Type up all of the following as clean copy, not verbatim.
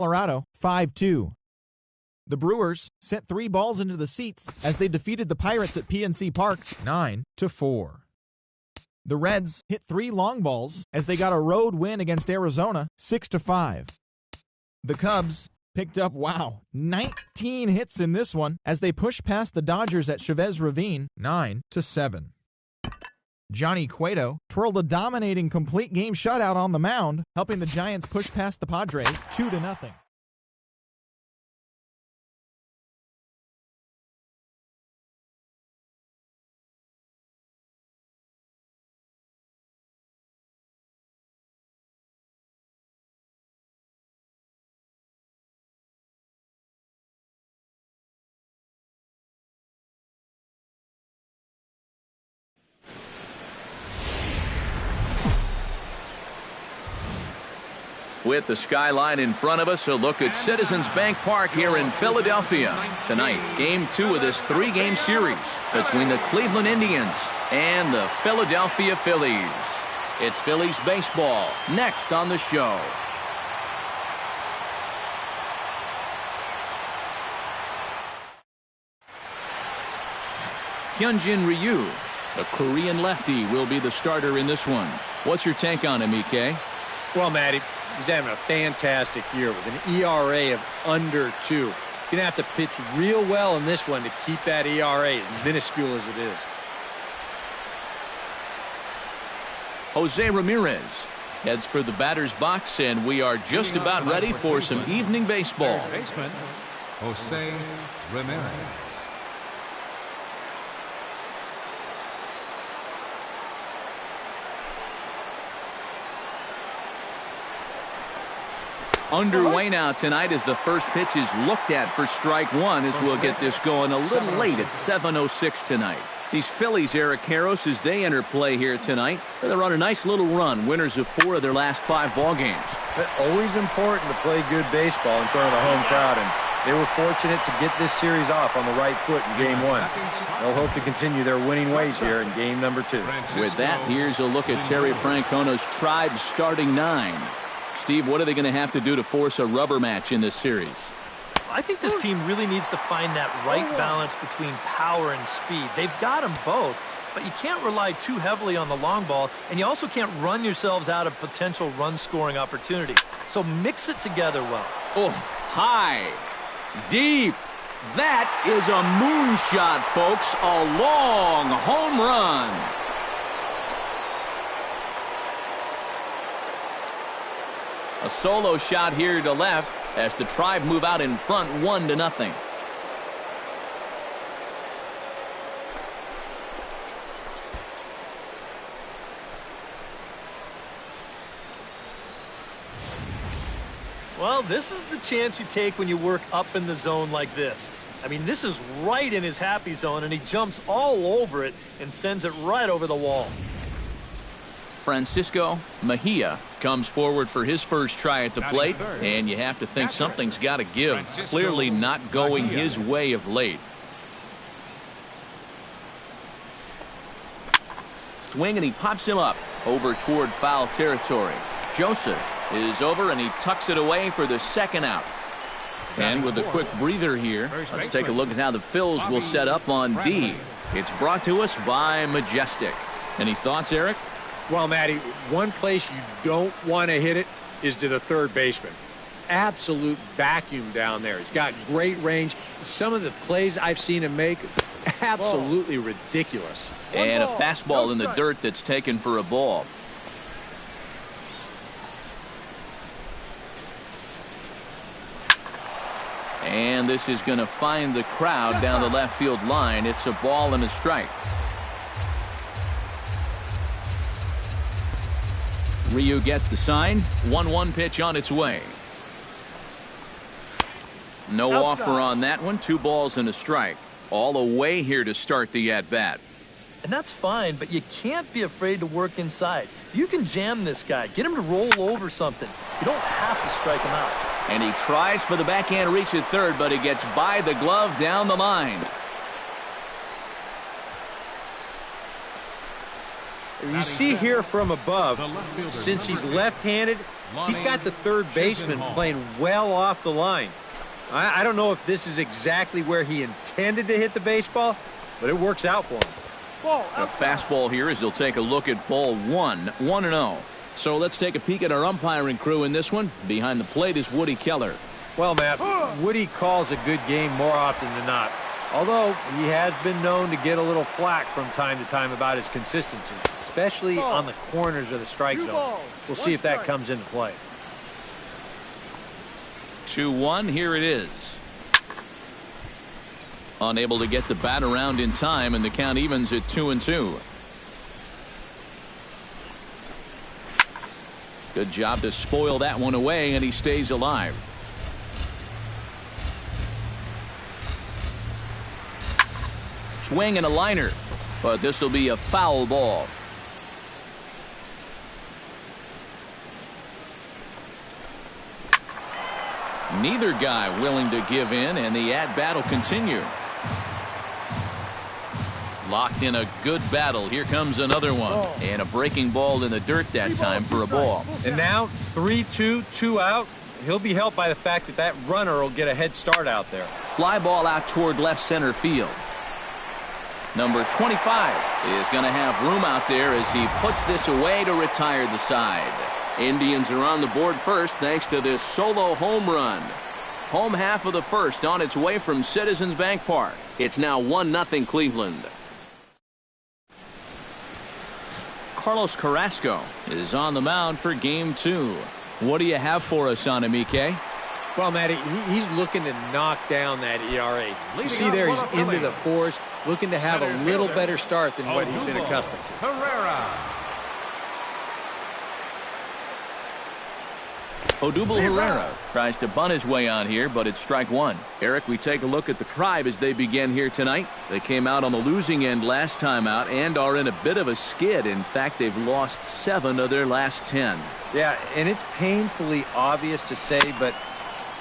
Colorado 5-2. The Brewers sent 3 balls into the seats as they defeated the Pirates at PNC Park 9-4. The Reds hit 3 long balls as they got a road win against Arizona 6-5. The Cubs picked up, 19 hits in this one as they pushed past the Dodgers at Chavez Ravine 9-7. Johnny Cueto twirled a dominating complete game shutout on the mound, helping the Giants push past the Padres 2-0. With the skyline in front of us, a look at Citizens Bank Park here in Philadelphia. Tonight, Game 2 of this 3-game series between the Cleveland Indians and the Philadelphia Phillies. It's Phillies baseball next on the show. Hyunjin Ryu, a Korean lefty, will be the starter in this one. What's your take on him, EK? Well, Matty, he's having a fantastic year with an ERA of under 2. You're going to have to pitch real well in this one to keep that ERA as minuscule as it is. Jose Ramirez heads for the batter's box, and we are just about ready for some evening baseball. Baseman, Jose Ramirez. Underway now tonight as the first pitch is looked at for strike one, as we'll get this going a little late at 7:06 tonight. These Phillies, Eric Karros, as they enter play here tonight, they're on a nice little run, winners of 4 of their last 5 ball games. Always important to play good baseball in front of the home crowd, and they were fortunate to get this series off on the right foot in Game 1. They'll hope to continue their winning ways here in Game number 2. With that, here's a look at Terry Francona's Tribe starting 9. Steve, what are they going to have to do to force a rubber match in this series? I think this team really needs to find that right balance between power and speed. They've got them both, but you can't rely too heavily on the long ball, and you also can't run yourselves out of potential run-scoring opportunities. So mix it together well. Oh, high, deep. That is a moonshot, folks. A long home run. A solo shot here to left as the Tribe move out in front 1-0. Well, this is the chance you take when you work up in the zone like this. I mean, this is right in his happy zone, and he jumps all over it and sends it right over the wall. Francisco Mejia comes forward for his first try at the plate, and you have to think something's got to give. Clearly not going his way of late. Swing, and he pops him up over toward foul territory. Joseph is over, and he tucks it away for the second out. And with a quick breather here, let's take a look at how the Phils will set up on D. It's brought to us by Majestic. Any thoughts, Eric? Well, Matty, one place you don't want to hit it is to the third baseman. Absolute vacuum down there. He's got great range. Some of the plays I've seen him make, absolutely ridiculous. And a fastball in the dirt that's taken for a ball. And this is going to find the crowd down the left field line. It's a ball and a strike. Ryu gets the sign. 1-1 pitch on its way. No offer on that one. 2 balls and a strike. All away here to start the at-bat. And that's fine, but you can't be afraid to work inside. You can jam this guy. Get him to roll over something. You don't have to strike him out. And he tries for the backhand reach at third, but he gets by the glove down the line. You see here from above, since he's left-handed, he's got the third baseman playing well off the line. I don't know if this is exactly where he intended to hit the baseball, but it works out for him. A fastball here as he'll take a look at ball 1-0. So let's take a peek at our umpiring crew in this one. Behind the plate is Woody Keller. Well, Matt, Woody calls a good game more often than not. Although he has been known to get a little flack from time to time about his consistency, especially on the corners of the strike zone. We'll see if that comes into play. 2-1, here it is. Unable to get the bat around in time, and the count evens at 2-2. Good job to spoil that one away, and he stays alive. Swing and a liner, but this will be a foul ball. Neither guy willing to give in, and the at-bat will continue. Locked in a good battle. Here comes another one. And a breaking ball in the dirt that time for a ball. And now 3-2, 2 out. He'll be helped by the fact that that runner will get a head start out there. Fly ball out toward left center field. Number 25 is going to have room out there as he puts this away to retire the side. Indians are on the board first thanks to this solo home run. Home half of the first on its way from Citizens Bank Park. It's now 1-0 Cleveland. Carlos Carrasco is on the mound for game 2. What do you have for us on him, Ike? Well, Matty, he's looking to knock down that ERA. You see there, he's into the fours, looking to have a little better start than what he's been accustomed to. Odubel Herrera tries to bunt his way on here, but it's strike one. Eric, we take a look at the Tribe as they begin here tonight. They came out on the losing end last time out and are in a bit of a skid. In fact, they've lost 7 of their last 10. Yeah, and it's painfully obvious to say, but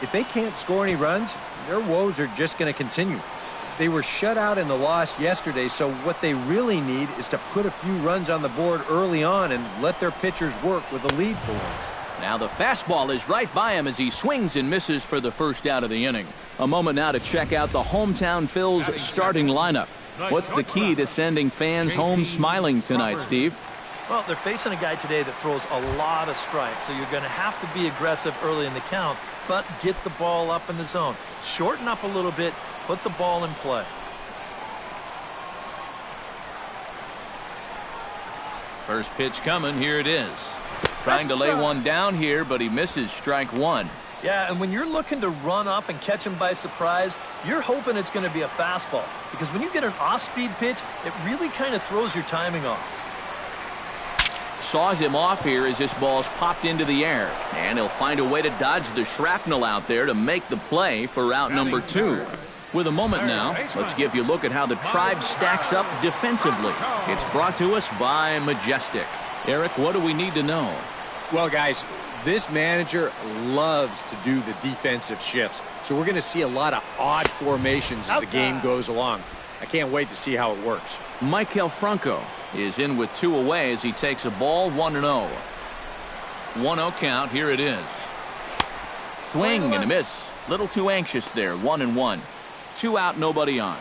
if they can't score any runs, their woes are just going to continue. They were shut out in the loss yesterday, so what they really need is to put a few runs on the board early on and let their pitchers work with the lead for once. Now the fastball is right by him as he swings and misses for the first out of the inning. A moment now to check out the hometown Phils starting lineup. What's the key to sending fans home smiling tonight, Steve? Well, they're facing a guy today that throws a lot of strikes, so you're going to have to be aggressive early in the count, but get the ball up in the zone. Shorten up a little bit, put the ball in play. First pitch coming, here it is. Trying to lay one down here, but he misses strike one. Yeah, and when you're looking to run up and catch him by surprise, you're hoping it's going to be a fastball. Because when you get an off-speed pitch, it really kind of throws your timing off. Saws him off here as this ball's popped into the air. And he'll find a way to dodge the shrapnel out there to make the play for out number 2. With a moment now, let's give you a look at how the Tribe stacks up defensively. It's brought to us by Majestic. Eric, what do we need to know? Well, guys, this manager loves to do the defensive shifts. So we're going to see a lot of odd formations as the game goes along. I can't wait to see how it works. Maikel Franco is in with 2 away as he takes a ball 1-0. 1-0 count. Here it is. Swing and a miss. Little too anxious there. 1-1. 2 out, nobody on.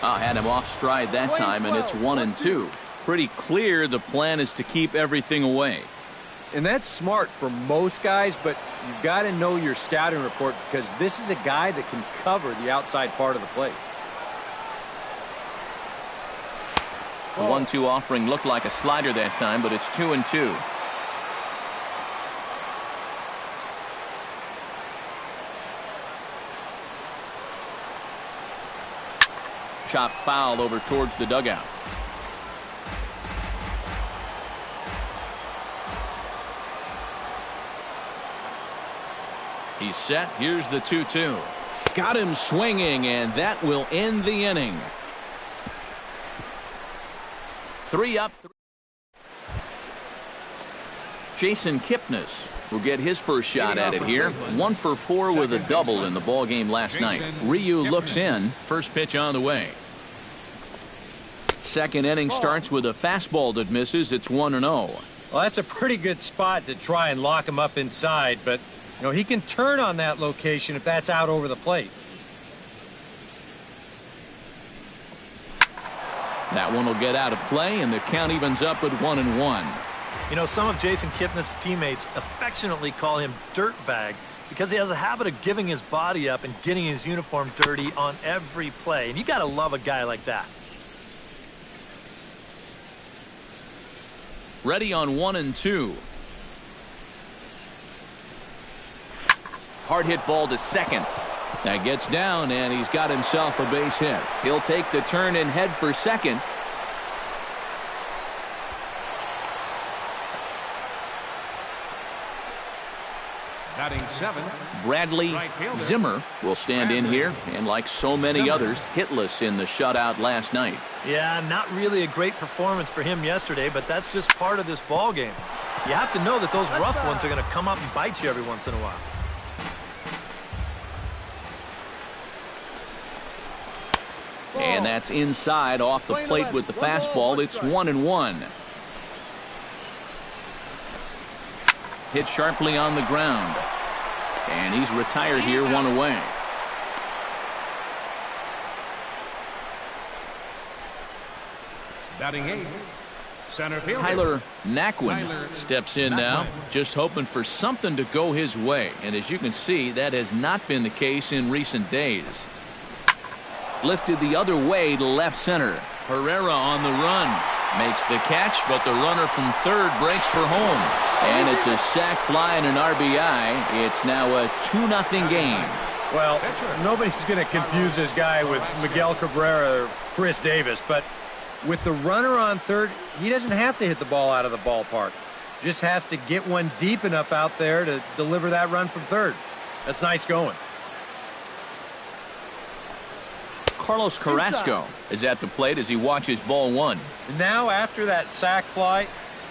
Had him off stride that time, and it's 1-2. Pretty clear the plan is to keep everything away. And that's smart for most guys, but you've got to know your scouting report because this is a guy that can cover the outside part of the plate. The 1-2 offering looked like a slider that time, but it's 2-2. Chop foul over towards the dugout. He's set. Here's the 2-2. Got him swinging, and that will end the inning. 3 up. Jason Kipnis will get his first shot at it here. 1 for 4 with a double in the ball game last night. Ryu looks in. First pitch on the way. Second inning starts with a fastball that misses. It's 1-0. Well, that's a pretty good spot to try and lock him up inside, but he can turn on that location if that's out over the plate. That one will get out of play, and the count evens up at 1-1. Some of Jason Kipnis' teammates affectionately call him Dirtbag because he has a habit of giving his body up and getting his uniform dirty on every play. And you got to love a guy like that. Ready on 1-2. Hard hit ball to second. That gets down, and he's got himself a base hit. He'll take the turn and head for second. Batting 7. Bradley Zimmer will stand in here, and like so many others, hitless in the shutout last night. Yeah, not really a great performance for him yesterday, but that's just part of this ball game. You have to know that those rough ones are going to come up and bite you every once in a while. And that's inside off the plate with the fastball. It's 1-1. Hit sharply on the ground. And he's retired here, 1 away. Batting 8. Center fielder Tyler Naquin steps in now, just hoping for something to go his way. And as you can see, that has not been the case in recent days. Lifted the other way to left center. Herrera on the run. Makes the catch, but the runner from third breaks for home. And it's a sac fly and an RBI. It's now a 2-0 game. Well, nobody's going to confuse this guy with Miguel Cabrera or Chris Davis, but with the runner on third, he doesn't have to hit the ball out of the ballpark. Just has to get one deep enough out there to deliver that run from third. That's nice going. Carlos Carrasco is at the plate as he watches ball 1. Now after that sac fly,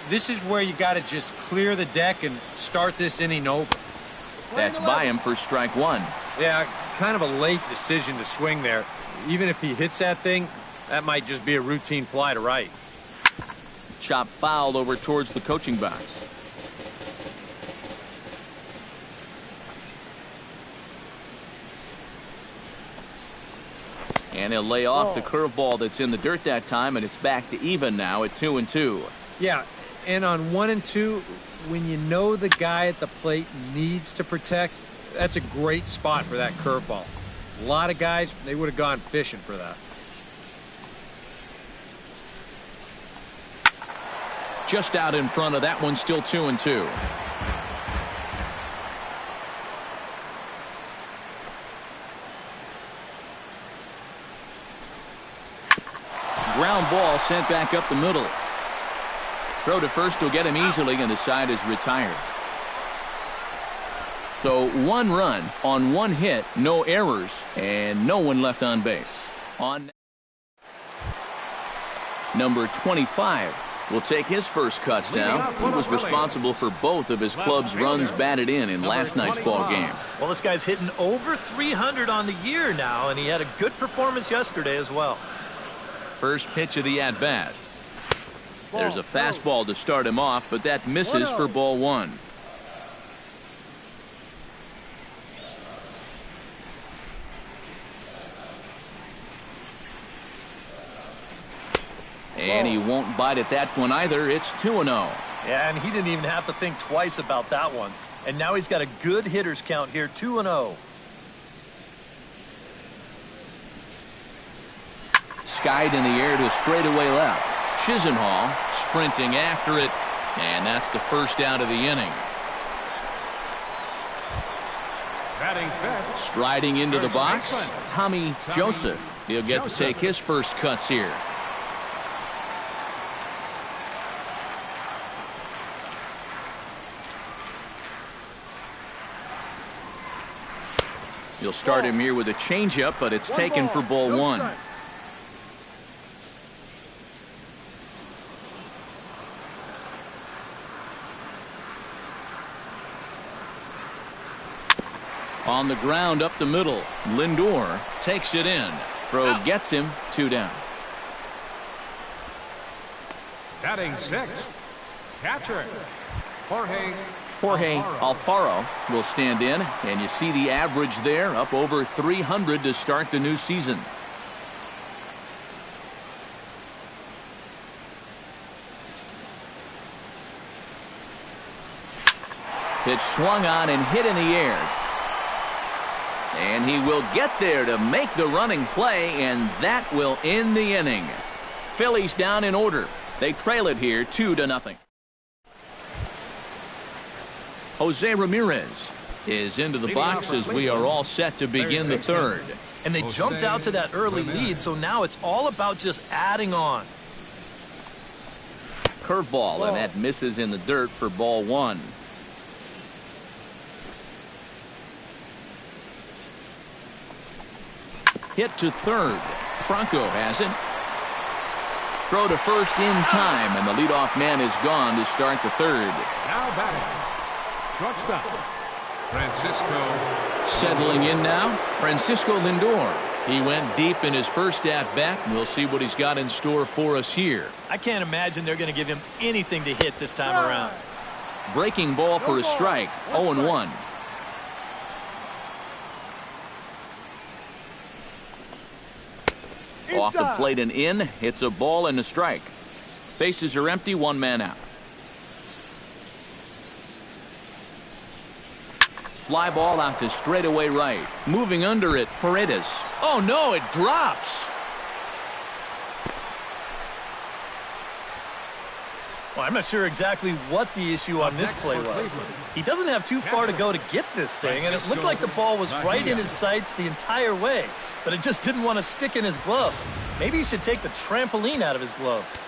this is where you got to just clear the deck and start this inning over. That's by him for strike 1. Yeah, kind of a late decision to swing there. Even if he hits that thing, that might just be a routine fly to right. Chop fouled over towards the coaching box. And he'll lay off the curveball that's in the dirt that time, and it's back to even now at 2-2. Yeah, and on 1-2, when you know the guy at the plate needs to protect, that's a great spot for that curveball. A lot of guys, they would have gone fishing for that. Just out in front of that one, still 2-2. Ground ball sent back up the middle. Throw to first will get him easily, and the side is retired. So 1 run on 1 hit, no errors, and no one left on base. On number 25 will take his first cuts now. He was responsible for both of his club's runs batted in last night's ball game. Well, this guy's hitting over 300 on the year now, and he had a good performance yesterday as well. First pitch of the at-bat. There's a fastball to start him off, but that misses for ball 1. And he won't bite at that one either. It's 2-0. Yeah, and he didn't even have to think twice about that one. And now he's got a good hitters count here, 2-0. Skied in the air to straightaway left. Chisenhall sprinting after it, and that's the first out of the inning. batting fifth. Striding into the box, Tommy Joseph. He'll get to take his first cuts here. You'll start him here with a changeup, but it's taken for ball 1. On the ground up the middle, Lindor takes it in. Throw gets him, 2 down. Batting sixth, catcher, Jorge Alfaro will stand in, and you see the average there, up over 300 to start the new season. Pitch swung on and hit in the air. And he will get there to make the running play, and that will end the inning. Phillies down in order. They trail it here 2-0. Jose Ramirez is into the box as we are all set to begin the third. And they jumped out to that early lead, so now it's all about just adding on. Curveball, and that misses in the dirt for ball 1. Hit to third. Franco has it. Throw to first in time, and the leadoff man is gone to start the third. now batting. Shortstop, Francisco. Settling in now, Francisco Lindor. He went deep in his first at-bat, and we'll see what he's got in store for us here. I can't imagine they're going to give him anything to hit this time around. Breaking ball for a strike, 0-1. Off the plate and in. It's a ball and a strike. Bases are empty, 1 man out. Fly ball out to straightaway right. Moving under it, Paredes. Oh no, it drops. Well, I'm not sure exactly what the issue on this play was. He doesn't have too far to go to get this thing, and it looked like the ball was right in his sights the entire way, but it just didn't want to stick in his glove. Maybe he should take the trampoline out of his glove.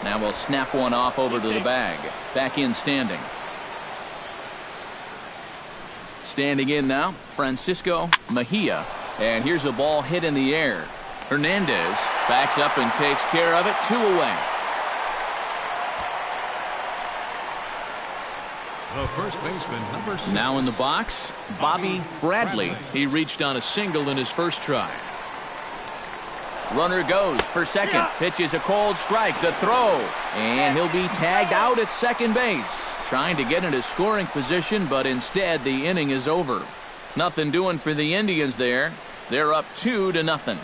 Now we'll snap one off over to the bag. Back in standing. Standing in now, Francisco Mejia. And here's a ball hit in the air. Hernandez backs up and takes care of it. 2 away. The first baseman, number 6. Now in the box, Bobby Bradley. He reached on a single in his first try. Runner goes for second. Pitches a cold strike. The throw. And he'll be tagged out at second base. Trying to get into scoring position, but instead the inning is over. Nothing doing for the Indians there. They're up 2-0.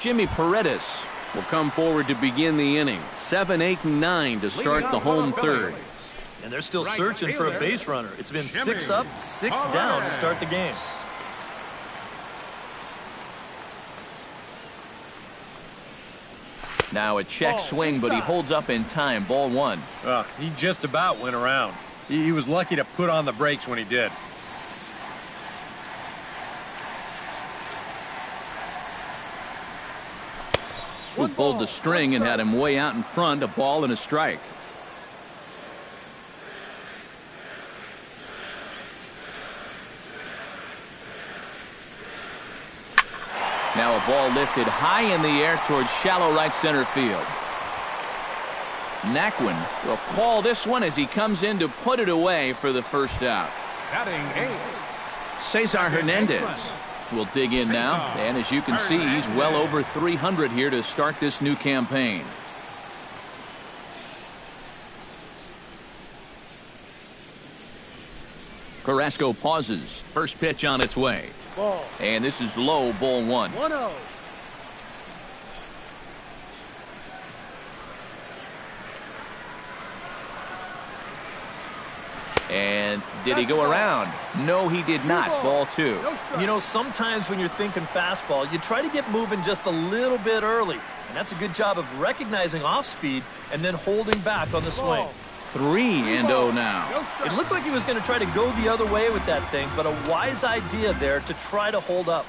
Jimmy Paredes will come forward to begin the inning. 7, 8, and 9 to start the home third. And they're still searching for a base runner. It's been 6 up, 6 down to start the game. Now a check swing, but he holds up in time. Ball 1. He just about went around. He was lucky to put on the brakes when he did. Who pulled the string and had him way out in front. A ball and a strike. Now a ball lifted high in the air towards shallow right center field. Naquin will call this one as he comes in to put it away for the first out. Batting 8. Cesar Hernandez will dig in now, and as you can see, he's well over 300 here to start this new campaign. Carrasco pauses. First pitch on its way. And this is low, ball 1. 1-0. And did he go around? No, he did not. Ball 2. You know, sometimes when you're thinking fastball, you try to get moving just a little bit early. And that's a good job of recognizing off speed and then holding back on the swing. 3-0 now. It looked like he was going to try to go the other way with that thing, but a wise idea there to try to hold up.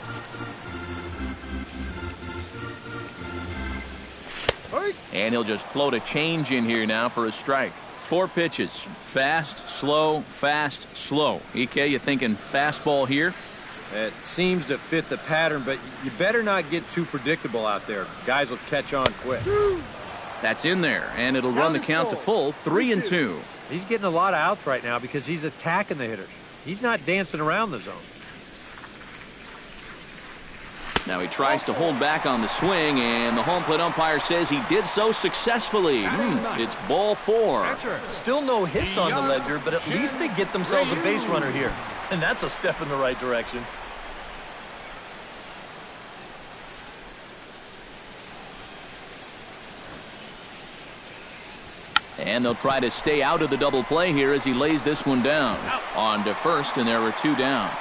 And he'll just float a change in here now for a strike. 4 pitches. Fast, slow, fast, slow. EK, you thinking fastball here? It seems to fit the pattern, but you better not get too predictable out there. Guys will catch on quick. That's in there, and it'll run the count to full, 3-2. He's getting a lot of outs right now because he's attacking the hitters. He's not dancing around the zone. Now he tries to hold back on the swing, and the home plate umpire says he did so successfully. It's ball 4. Still no hits on the ledger, but at least they get themselves a base runner here. And that's a step in the right direction. And they'll try to stay out of the double play here as he lays this one down. On to first, and there were 2 down.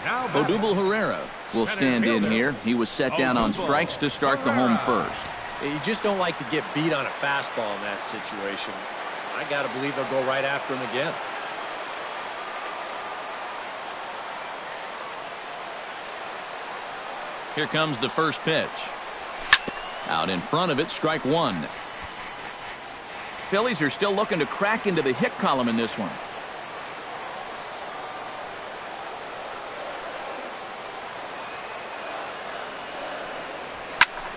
Odubel Herrera will stand in here. He was set down on strikes to start the home first. You just don't like to get beat on a fastball in that situation. I got to believe they'll go right after him again. Here comes the first pitch. Out in front of it, strike 1. Phillies are still looking to crack into the hit column in this one.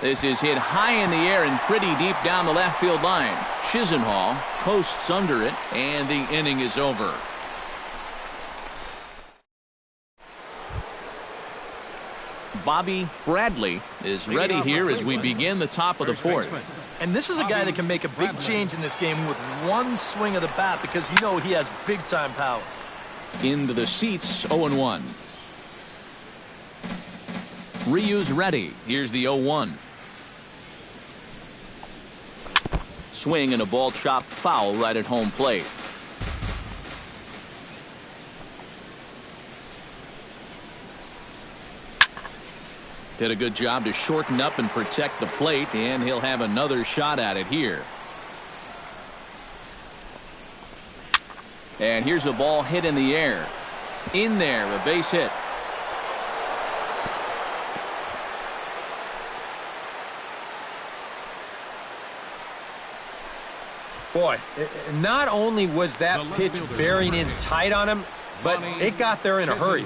This is hit high in the air and pretty deep down the left field line. Chisenhall coasts under it, and the inning is over. Bobby Bradley is ready here as we begin the top of the 4th. And this is a guy that can make a big change in this game with one swing of the bat because you know he has big-time power. Into the seats, 0-1. Ryu's ready. Here's the 0-1. Swing and a ball chopped foul right at home plate. Did a good job to shorten up and protect the plate, and he'll have another shot at it here. And here's a ball hit in the air. In there, a base hit. Boy, not only was that pitch bearing in tight on him, but it got there in a hurry.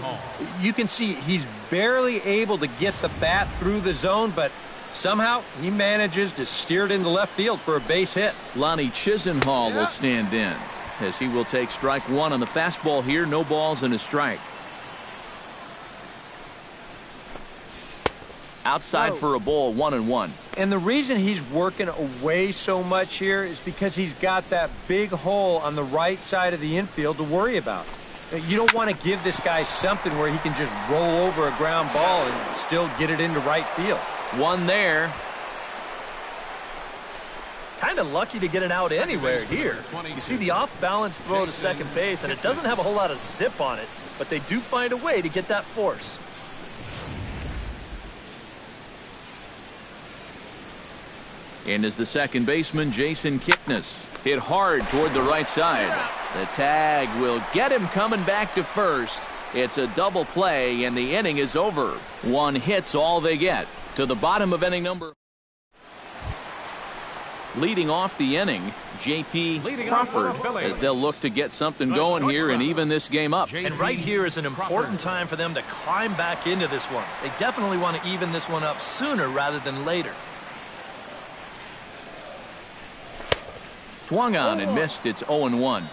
You can see he's barely able to get the bat through the zone, but somehow he manages to steer it into left field for a base hit. Lonnie Chisenhall will stand in as he will take strike 1 on the fastball here. No balls and a strike. Outside for a ball, 1-1. And the reason he's working away so much here is because he's got that big hole on the right side of the infield to worry about. You don't want to give this guy something where he can just roll over a ground ball and still get it into right field. One there. Kind of lucky to get an out anywhere here. You see the off-balance throw to second base, and it doesn't have a whole lot of zip on it, but they do find a way to get that force. In is the second baseman, Jason Kipnis. Hit hard toward the right side. The tag will get him coming back to first. It's a double play, and the inning is over. 1 hit's all they get. To the bottom of inning number. Leading off the inning, J.P. Crawford, as they'll look to get something going here and even this game up. And right here is an important time for them to climb back into this one. They definitely want to even this one up sooner rather than later. Swung on and missed. It's 0-1.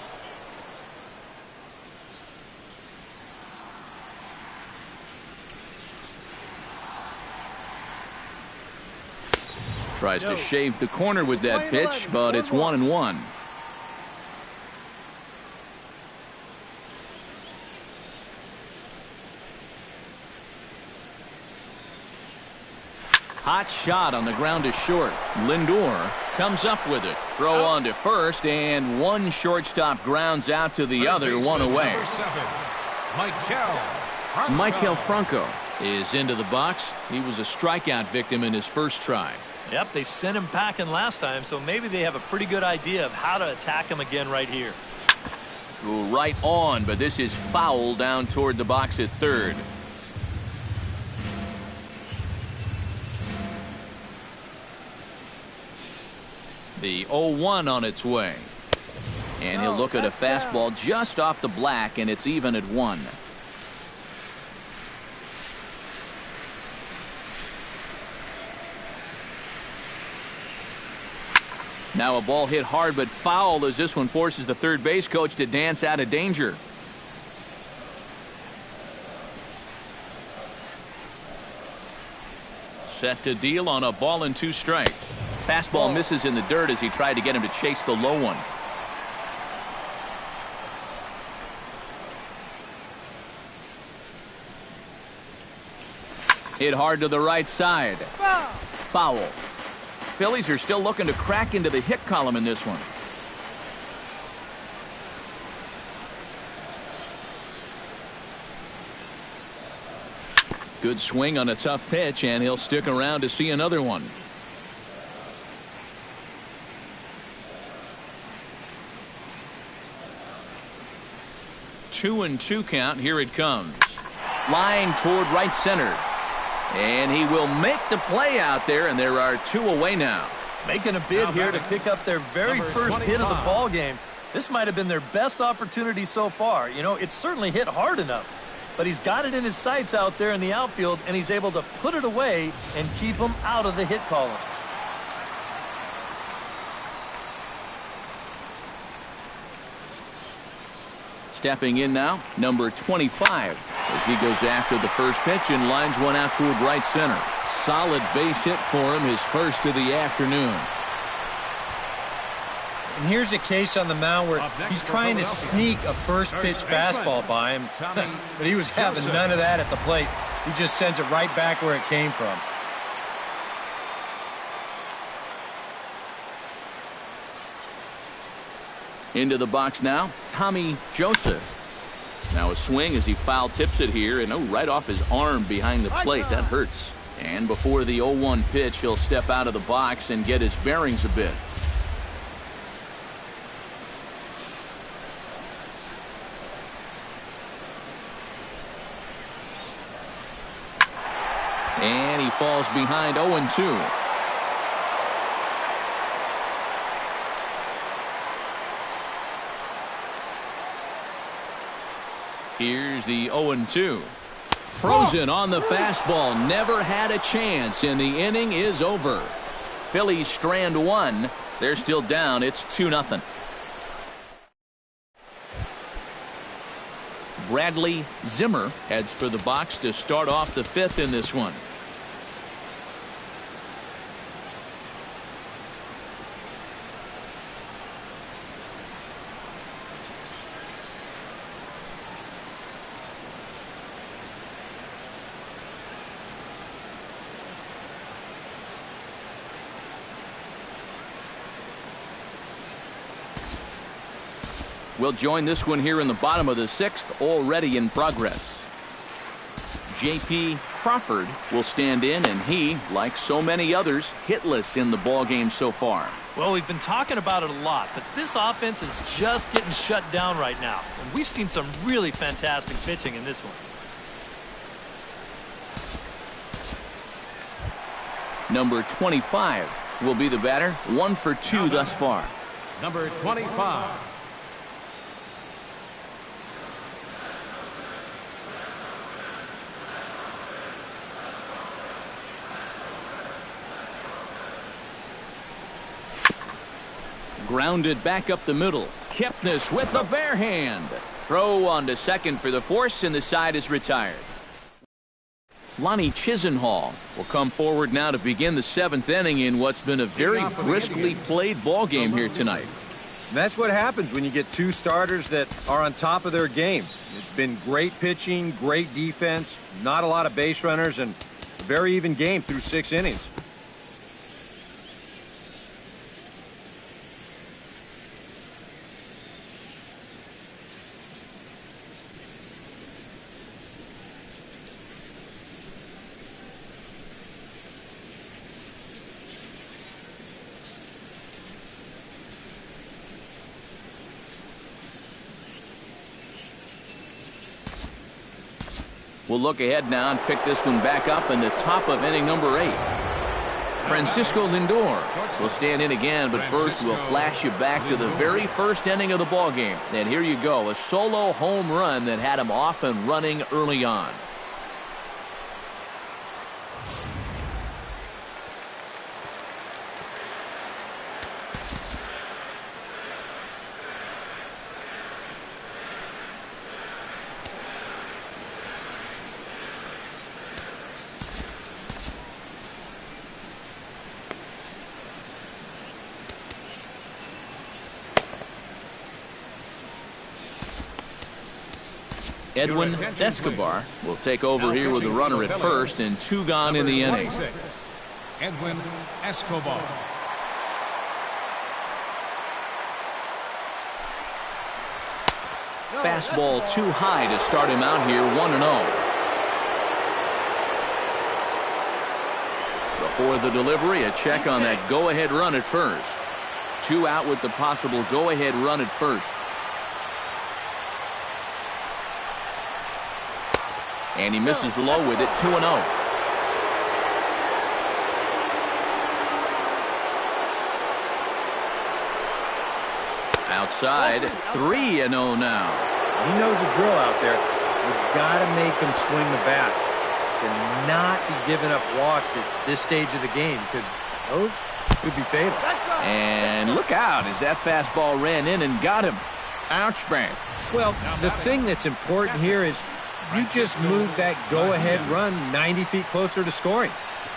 Tries to shave the corner with that pitch, but it's 1-1. Hot shot on the ground to short. Lindor comes up with it. Throw on to first, and one shortstop grounds out to the other, one away. Maikel Franco is into the box. He was a strikeout victim in his first try. Yep, they sent him packing last time, so maybe they have a pretty good idea of how to attack him again right here. Go right on, but this is foul down toward the box at third. The 0-1 on its way. And he'll look at a fastball just off the black, and it's even at 1. Now a ball hit hard but foul as this one forces the third base coach to dance out of danger. Set to deal on a ball and 2 strikes. Fastball misses in the dirt as he tried to get him to chase the low one. Hit hard to the right side. Foul. Phillies are still looking to crack into the hit column in this one. Good swing on a tough pitch, and he'll stick around to see another one. Two and 2 count. Here it comes. Line toward right center. And he will make the play out there, and there are 2 away now. Making a bid here to pick up their very first hit of the ball game. This might have been their best opportunity so far. You know, it's certainly hit hard enough, but he's got it in his sights out there in the outfield, and he's able to put it away and keep him out of the hit column. Stepping in now, number 25, as he goes after the first pitch and lines one out toward right center. Solid base hit for him, his first of the afternoon. And here's a case on the mound where he's trying to sneak a first pitch fastball by him, but he was having none of that at the plate. He just sends it right back where it came from. Into the box now, Tommy Joseph. Now a swing as he foul tips it here, and right off his arm behind the plate. That hurts. And before the 0-1 pitch, he'll step out of the box and get his bearings a bit. And he falls behind 0-2. Here's the 0-2. Frozen on the fastball. Never had a chance, and the inning is over. Phillies strand 1. They're still down. It's 2-0. Bradley Zimmer heads for the box to start off the 5th in this one. We'll join this one here in the bottom of the 6th, already in progress. J.P. Crawford will stand in, and he, like so many others, hitless in the ballgame so far. Well, we've been talking about it a lot, but this offense is just getting shut down right now. And we've seen some really fantastic pitching in this one. Number 25 will be the batter. 1 for 2 thus far. Number 25. Grounded back up the middle. Kipnis with the bare hand. Throw on to second for the force, and the side is retired. Lonnie Chisenhall will come forward now to begin the 7th inning in what's been a very briskly played ball game here tonight. And that's what happens when you get 2 starters that are on top of their game. It's been great pitching, great defense, not a lot of base runners, and a very even game through 6 innings. We'll look ahead now and pick this one back up in the top of inning number 8. Francisco Lindor will stand in again, but first we'll flash you back to the very first inning of the ball game. And here you go, a solo home run that had him off and running early on. Edwin Escobar will take over here with the runner at first and 2 gone in the inning. Edwin Escobar. Fastball too high to start him out here, 1-0. Before the delivery, a check on that go-ahead run at first. 2 out with the possible go-ahead run at first. And he misses low with it, 2-0. Outside, 3-0 now. He knows the drill out there. You've got to make him swing the bat. And not be giving up walks at this stage of the game, because those could be fatal. And look out as that fastball ran in and got him. Ouch, bang. Well, the thing that's important here is you just move that go-ahead run 90 feet closer to scoring.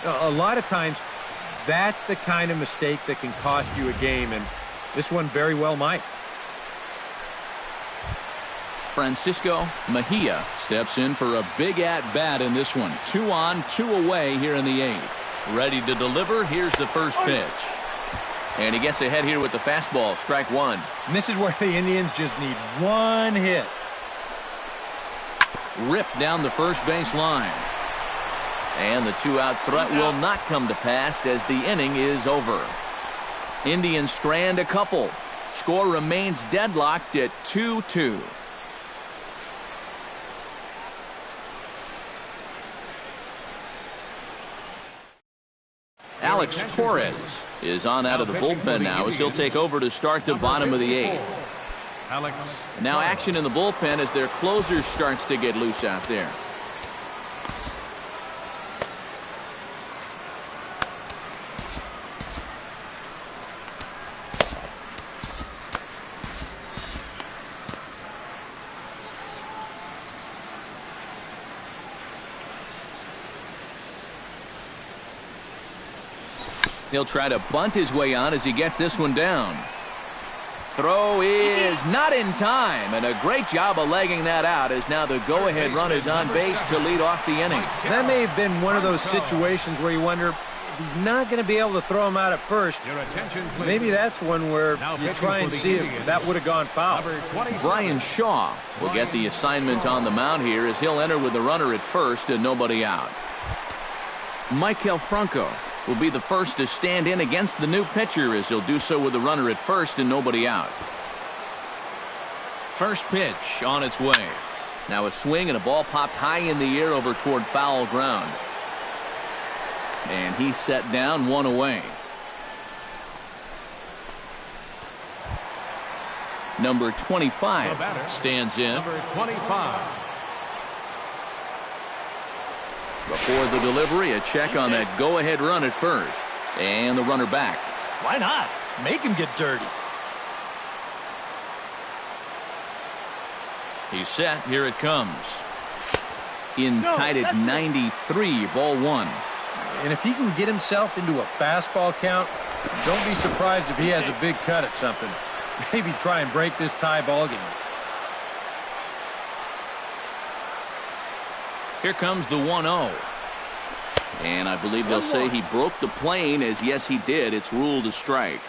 A lot of times, that's the kind of mistake that can cost you a game, and this one very well might. Francisco Mejia steps in for a big at-bat in this one. 2 on, 2 away here in the 8th. Ready to deliver. Here's the first pitch. And he gets ahead here with the fastball. Strike 1. And this is where the Indians just need one hit. Ripped down the first base line. And the 2-out threat will not come to pass as the inning is over. Indians strand a couple. Score remains deadlocked at 2-2. Alex Torres is on out of the bullpen now as he'll take over to start the bottom of the 8th. Now action in the bullpen as their closer starts to get loose out there. He'll try to bunt his way on as he gets this one down. Throw is not in time, and a great job of legging that out as now the go-ahead run is on base to lead off the inning. That may have been one of those situations where you wonder if he's not going to be able to throw him out at first. Maybe that's one where you try and see if that would have gone foul. Brian Shaw will get the assignment on the mound here as he'll enter with the runner at first and nobody out. Michael Franco will be the first to stand in against the new pitcher as he'll do so with the runner at first and nobody out. First pitch on its way. Now a swing and a ball popped high in the air over toward foul ground. And he's set down, 1 away. Number 25 stands in. Number 25. Before the delivery, a check on that go-ahead run at first. And the runner back. Why not? Make him get dirty. He's set. Here it comes. In tight at 93, ball 1. And if he can get himself into a fastball count, don't be surprised if he has a big cut at something. Maybe try and break this tie ball game. Here comes the 1-0. And I believe they'll say he broke the plane, as yes he did. It's ruled a strike.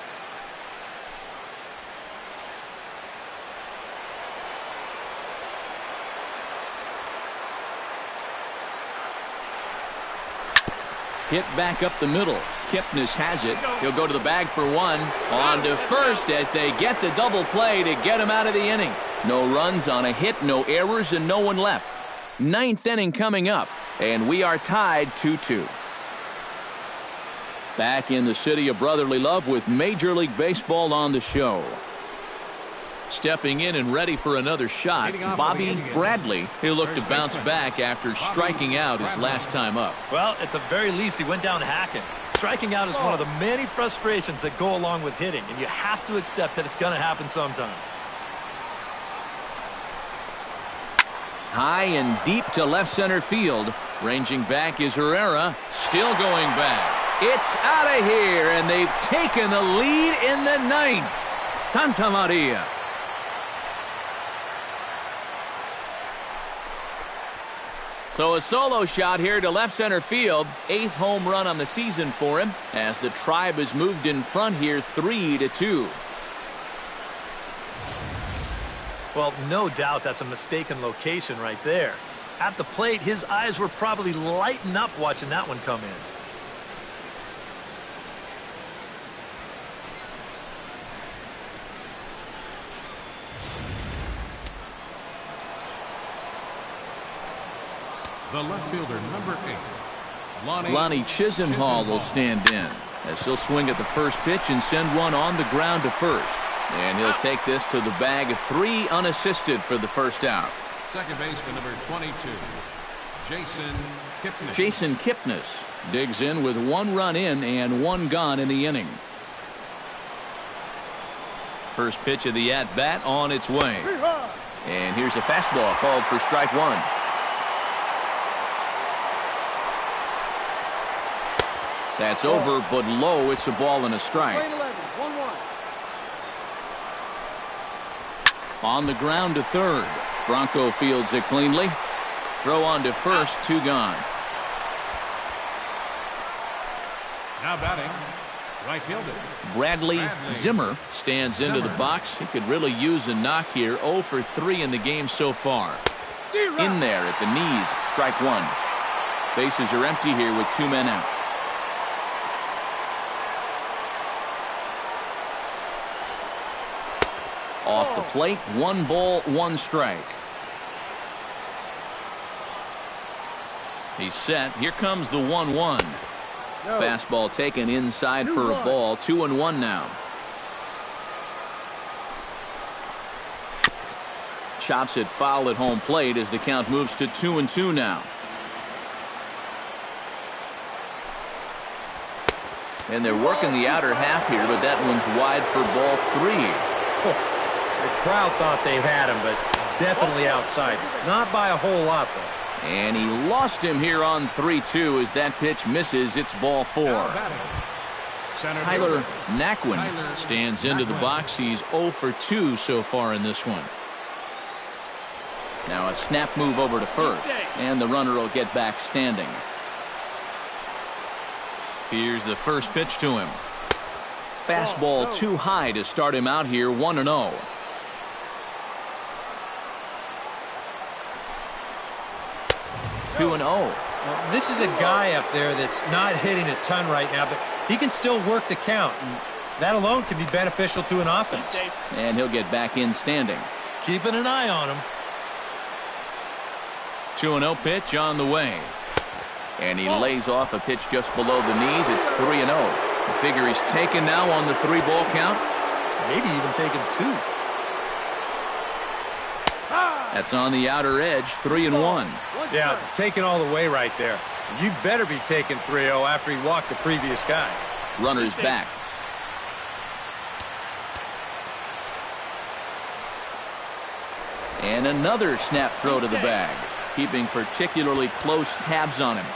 Hit back up the middle. Kipnis has it. He'll go to the bag for 1. On to first as they get the double play to get him out of the inning. No runs on a hit, no errors, and no one left. 9th inning coming up, and we are tied 2-2. Back in the city of brotherly love with Major League Baseball on the show. Stepping in and ready for another shot, Bobby Bradley. He'll look to bounce back after striking out his last time up. Well, at the very least, he went down hacking. Striking out is one of the many frustrations that go along with hitting, and you have to accept that it's going to happen sometimes. High and deep to left center field. Ranging back is Herrera. Still going back. It's out of here, and they've taken the lead in the ninth. Santa Maria. So a solo shot here to left center field. 8th home run on the season for him as the Tribe has moved in front here 3-2. Well, no doubt that's a mistaken location right there. At the plate, his eyes were probably lighting up watching that one come in. The left fielder, number 8, Lonnie Chisenhall will stand in as he'll swing at the first pitch and send one on the ground to first. And he'll take this to the bag, 3 unassisted for the first out. Second baseman, number 22, Jason Kipnis. Jason Kipnis digs in with 1 run in and 1 gone in the inning. First pitch of the at-bat on its way. And here's a fastball called for strike 1. That's over, but low. It's a ball and a strike. 1-1. On the ground to third. Bronco fields it cleanly. Throw on to first, 2 gone. Now batting, right fielder Bradley Zimmer stands into the box. He could really use a knock here. 0 for 3 in the game so far. In there at the knees, strike 1. Bases are empty here with 2 men out. Off the plate, 1 ball, 1 strike. He's set. Here comes the 1-1. Fastball taken inside for a ball. 2-1 now. Chops it foul at home plate as the count moves to 2-2 now. And they're working the outer half here, but that one's wide for ball 3. The crowd thought they had him, but definitely outside. Not by a whole lot, though. And he lost him here on 3-2 as that pitch misses. It's ball 4. Tyler Naquin stands into the box. He's 0 for 2 so far in this one. Now a snap move over to first, and the runner will get back standing. Here's the first pitch to him. Fastball too high to start him out here, 1-0. Well, this is a guy up there that's not hitting a ton right now, but he can still work the count, and that alone can be beneficial to an offense. And he'll get back in standing. Keeping an eye on him. 2-0 pitch on the way. And he lays off a pitch just below the knees. It's 3-0. The figure he's taken now on the 3-ball count. Maybe even taken 2. That's on the outer edge, 3-1. Yeah, taking all the way right there. You better be taking 3-0 after he walked the previous guy. Runner's back. And another snap throw to the bag, keeping particularly close tabs on him.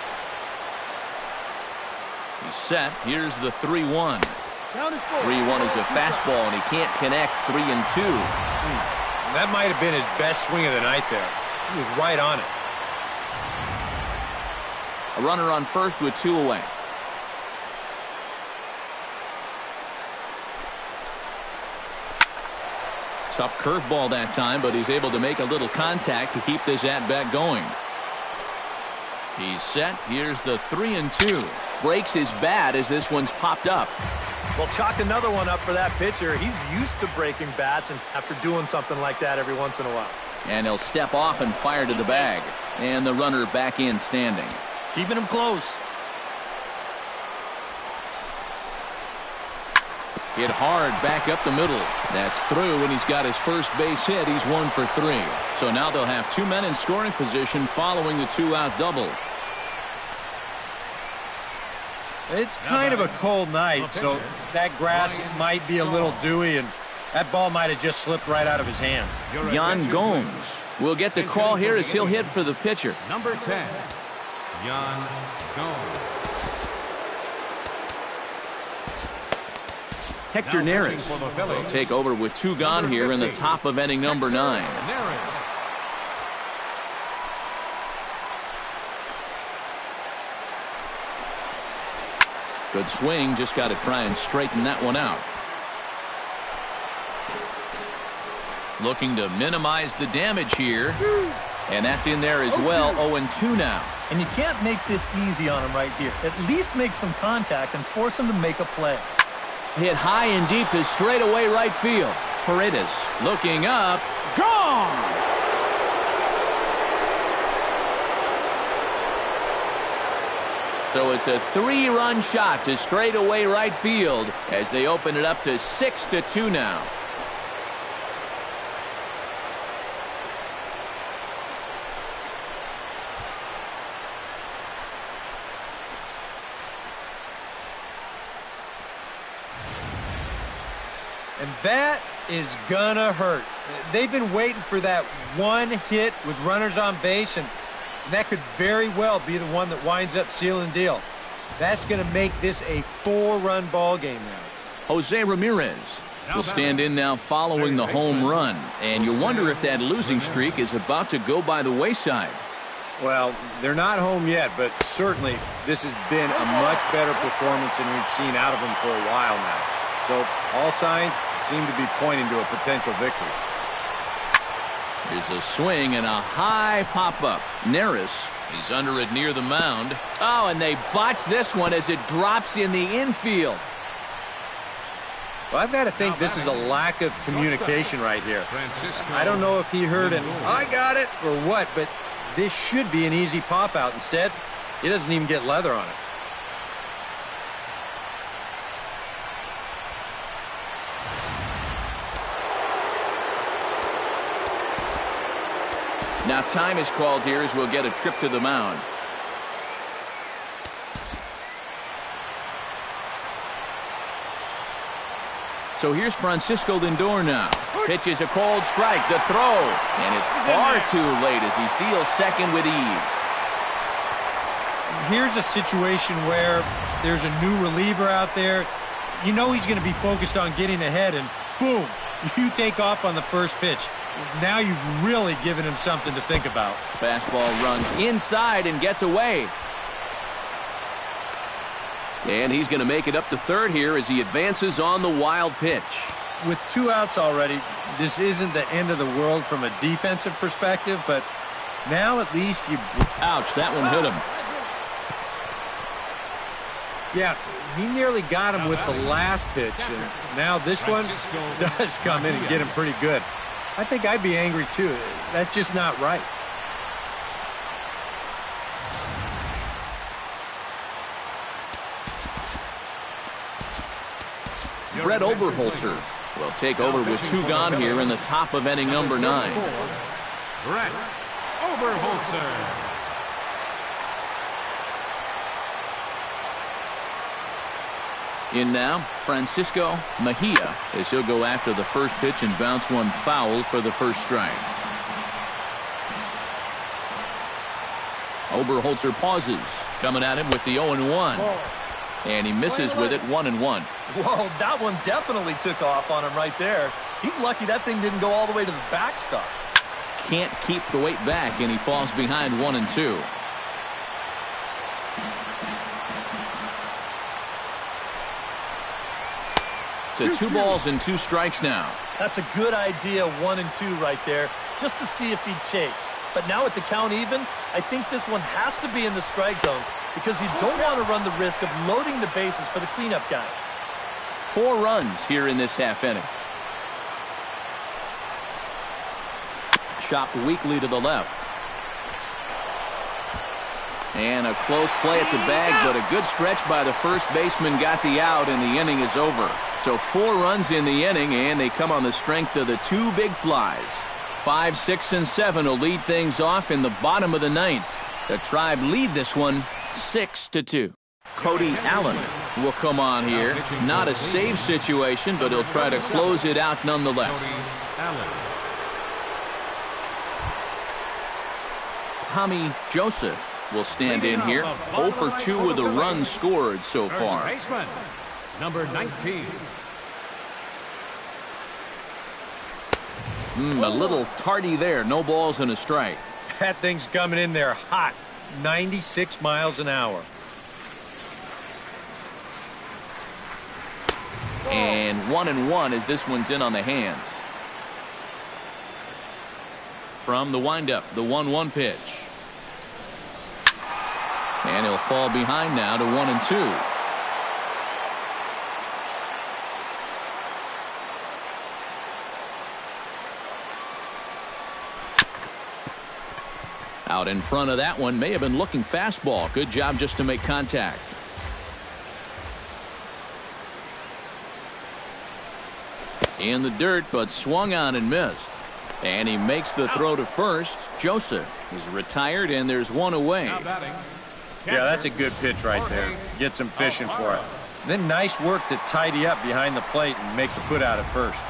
He's set. Here's the 3-1. 3-1 is a fastball, and he can't connect. 3-2. That might have been his best swing of the night there. He was right on it. A runner on first with 2 away. Tough curveball that time, but he's able to make a little contact to keep this at-bat going. He's set. Here's the 3-2. Breaks his bat as this one's popped up. Well, chalk another one up for that pitcher. He's used to breaking bats, and after doing something like that every once in a while. And he'll step off and fire to the bag. And the runner back in standing. Keeping him close. Hit hard back up the middle. That's through, and he's got his first base hit. He's 1 for 3. So now they'll have 2 men in scoring position following the 2-out double. It's kind of a cold night, so that grass might be a little dewy, and that ball might have just slipped right out of his hand. Yan Gomes will get the call here as he'll hit for the pitcher. Number 10, Yan Gomes. Hector Neris will take over with 2 gone here in the top of inning number 9. Good swing, just got to try and straighten that one out. Looking to minimize the damage here. And that's in there as well. 0-2 now. And you can't make this easy on him right here. At least make some contact and force him to make a play. Hit high and deep to straightaway right field. Paredes looking up. Gone! So it's a 3-run shot to straightaway right field as they open it up to 6-2 now. And that is gonna hurt. They've been waiting for that one hit with runners on base, and that could very well be the one that winds up sealing the deal. That's gonna make this a 4-run ball game now. Jose Ramirez will stand in now following the home run, and you wonder if that losing streak is about to go by the wayside. Well, they're not home yet, but certainly this has been a much better performance than we've seen out of them for a while now. So all signs seem to be pointing to a potential victory. Here's a swing and a high pop-up. Neris is under it near the mound. Oh, and they botch this one as it drops in the infield. Well, I've got to think this is a lack of communication right here. I don't know if he heard an "I got it" or what, but this should be an easy pop-out. Instead, he doesn't even get leather on it. Now time is called here as we'll get a trip to the mound. So here's Francisco Lindor now. Pitches a cold strike, the throw, and it's far too late as he steals second with ease. Here's a situation where there's a new reliever out there. You know he's going to be focused on getting ahead, and boom, you take off on the first pitch. Now you've really given him something to think about. Fastball runs inside and gets away. And he's going to make it up to third here as he advances on the wild pitch. With 2 outs already, this isn't the end of the world from a defensive perspective, but now at least you... Ouch, that one hit him. Yeah, he nearly got him with the last pitch, and now this one does come in and get him pretty good. I think I'd be angry too. That's just not right. Brett Oberholzer will take over with 2 gone here in the top of inning number 9. Brett Oberholzer. In now, Francisco Mejia as he'll go after the first pitch and bounce one foul for the first strike. Oberholzer pauses, coming at him with the 0-1. And he misses with it 1-1. Whoa, that one definitely took off on him right there. He's lucky that thing didn't go all the way to the backstop. Can't keep the weight back, and he falls behind 1-2. To 2 balls and 2 strikes now. That's a good idea, 1-2 right there, just to see if he'd chase. But now with the count even, I think this one has to be in the strike zone because you don't want to run the risk of loading the bases for the cleanup guy. 4 runs here in this half inning. Chopped weakly to the left. And a close play at the bag, but a good stretch by the first baseman got the out, and the inning is over. So 4 runs in the inning, and they come on the strength of the 2 big flies. 5, 6, and 7 will lead things off in the bottom of the 9th. The Tribe lead this one 6-2. Cody Allen will come on here. Not a save situation, but he'll try to close it out nonetheless. Tommy Joseph will stand in here. 0 for 2 with a run scored so far. Baseman, number 19. A little tardy there. No balls and a strike. That thing's coming in there hot. 96 miles an hour. And 1-1 as this one's in on the hands. From the windup, the 1-1 pitch. And he'll fall behind now to 1-2. Out in front of that one, may have been looking fastball. Good job just to make contact. In the dirt, but swung on and missed. And he makes the throw to first. Joseph is retired, and there's one away. Yeah, that's a good pitch right there. Gets him fishing for it. Then nice work to tidy up behind the plate and make the put out at first.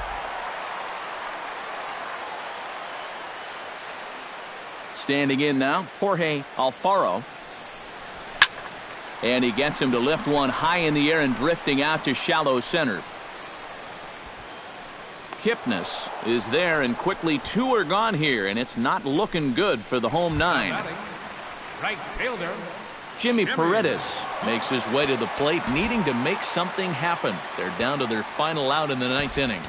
Standing in now, Jorge Alfaro. And he gets him to lift one high in the air and drifting out to shallow center. Kipnis is there, and quickly 2 are gone here, and it's not looking good for the home 9. Right fielder. Jimmy Paredes makes his way to the plate, needing to make something happen. They're down to their final out in the 9th inning.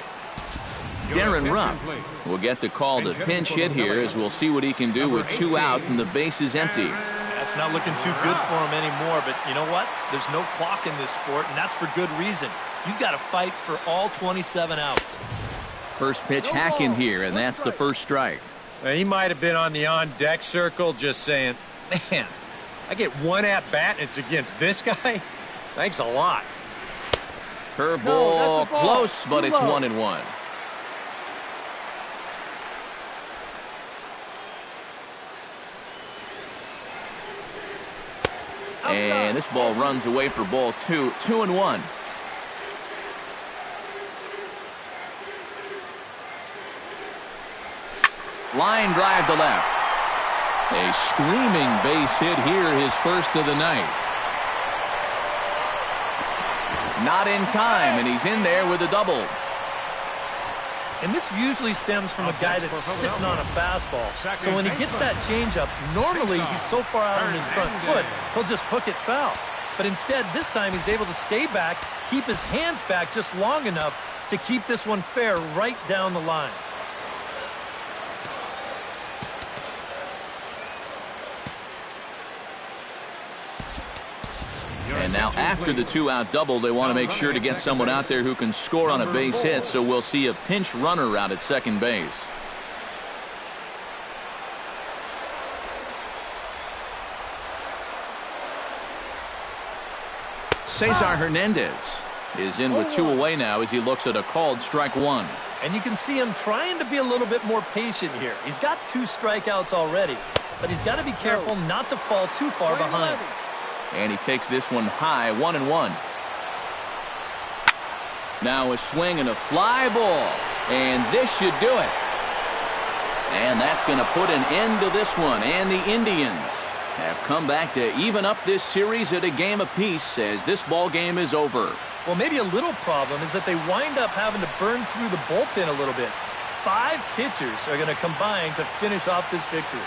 Darren Ruff will get the call to pinch hit here, as we'll see what he can do with 2 out and the base is empty. That's not looking too good for him anymore, but you know what? There's no clock in this sport, and that's for good reason. You've got to fight for all 27 outs. First pitch hack in here, and that's the first strike. He might have been on the on-deck circle just saying, man, I get 1 at-bat and it's against this guy? Thanks a lot. Curveball close, but it's 1-1. And this ball runs away for ball 2. 2-1. Line drive to left. A screaming base hit here, his first of the night. Not in time, and he's in there with a double. And this usually stems from a guy that's sitting on a fastball. So when he gets that changeup, normally he's so far out on his front foot, he'll just hook it foul. But instead, this time he's able to stay back, keep his hands back just long enough to keep this one fair right down the line. And now after the 2-out double, they want to make sure to get someone out there who can score on a base hit, so we'll see a pinch runner out at second base. Cesar Hernandez is in with 2 away now as he looks at a called strike 1. And you can see him trying to be a little bit more patient here. He's got 2 strikeouts already, but he's got to be careful not to fall too far behind. And he takes this one high, 1-1. Now a swing and a fly ball. And this should do it. And that's going to put an end to this one. And the Indians have come back to even up this series at a game apiece as this ball game is over. Well, maybe a little problem is that they wind up having to burn through the bullpen a little bit. 5 pitchers are going to combine to finish off this victory.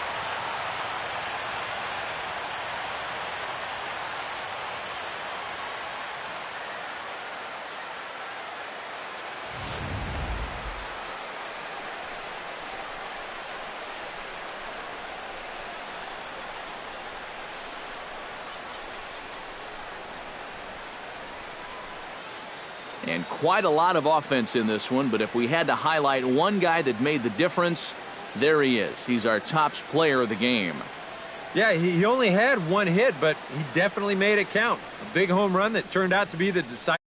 And quite a lot of offense in this one, but if we had to highlight one guy that made the difference, there he is. He's our top player of the game. Yeah, he only had one hit, but he definitely made it count. A big home run that turned out to be the decisive.